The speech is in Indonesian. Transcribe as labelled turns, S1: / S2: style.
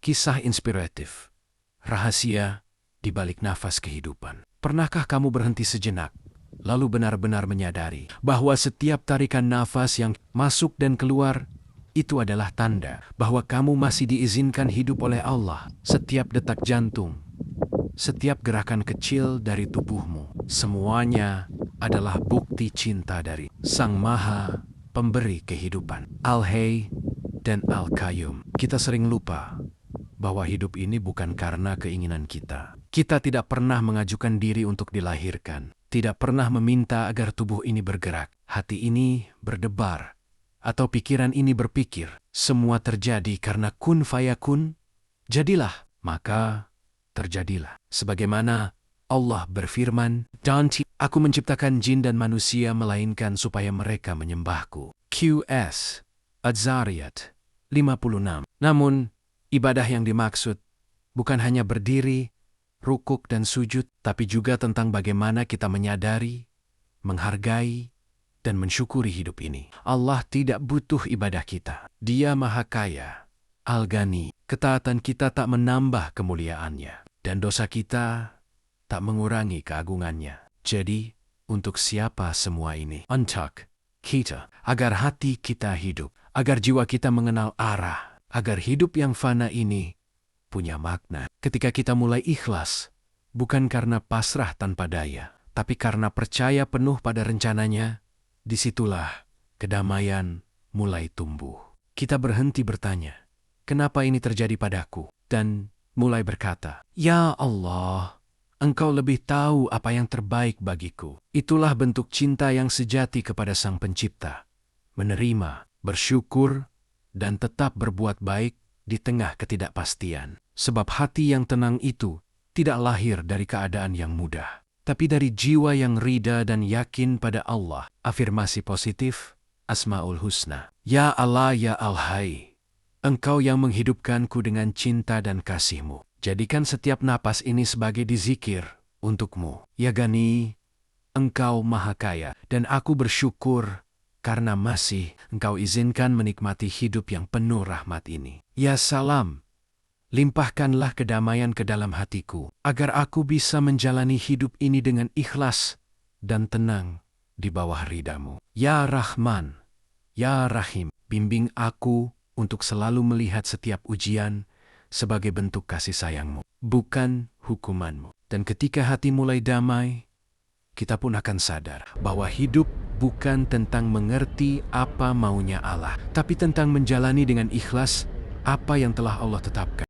S1: Kisah inspiratif, rahasia di balik nafas kehidupan. Pernahkah kamu berhenti sejenak, lalu benar-benar menyadari bahwa setiap tarikan nafas yang masuk dan keluar itu adalah tanda bahwa kamu masih diizinkan hidup oleh Allah? Setiap detak jantung, setiap gerakan kecil dari tubuhmu, semuanya adalah bukti cinta dari Sang Maha Pemberi kehidupan. Al-Hayy dan Al-Qayyum. Kita sering lupa bahwa hidup ini bukan karena keinginan kita. Kita tidak pernah mengajukan diri untuk dilahirkan, tidak pernah meminta agar tubuh ini bergerak, hati ini berdebar, atau pikiran ini berpikir. Semua terjadi karena kun fayakun, jadilah, maka terjadilah. Sebagaimana Allah berfirman, Aku menciptakan jin dan manusia melainkan supaya mereka menyembahku. QS Az-Zariyat 56. Namun, ibadah yang dimaksud bukan hanya berdiri, rukuk dan sujud, tapi juga tentang bagaimana kita menyadari, menghargai, dan mensyukuri hidup ini. Allah tidak butuh ibadah kita. Dia Maha Kaya, Al-Ghani. Ketaatan kita tak menambah kemuliaannya, dan dosa kita tak mengurangi keagungannya. Jadi, untuk siapa semua ini? Untuk kita, agar hati kita hidup, agar jiwa kita mengenal arah, agar hidup yang fana ini punya makna. Ketika kita mulai ikhlas, bukan karena pasrah tanpa daya, tapi karena percaya penuh pada rencananya, disitulah kedamaian mulai tumbuh. Kita berhenti bertanya, kenapa ini terjadi padaku? Dan mulai berkata, Ya Allah, Engkau lebih tahu apa yang terbaik bagiku. Itulah bentuk cinta yang sejati kepada Sang Pencipta. Menerima, bersyukur, dan tetap berbuat baik di tengah ketidakpastian. Sebab hati yang tenang itu tidak lahir dari keadaan yang mudah, tapi dari jiwa yang rida dan yakin pada Allah. Afirmasi positif, Asmaul Husna. Ya Allah, ya Al-Hayy, Engkau yang menghidupkanku dengan cinta dan kasih-Mu. Jadikan setiap napas ini sebagai dizikir untuk-Mu. Ya Ghani, Engkau Maha Kaya, dan aku bersyukur karena masih Engkau izinkan menikmati hidup yang penuh rahmat ini. Ya Salam, limpahkanlah kedamaian ke dalam hatiku, agar aku bisa menjalani hidup ini dengan ikhlas dan tenang di bawah ridha-Mu. Ya Rahman, Ya Rahim, bimbing aku untuk selalu melihat setiap ujian sebagai bentuk kasih sayang-Mu, bukan hukuman-Mu. Dan ketika hati mulai damai, kita pun akan sadar bahwa hidup bukan tentang mengerti apa maunya Allah, tapi tentang menjalani dengan ikhlas apa yang telah Allah tetapkan.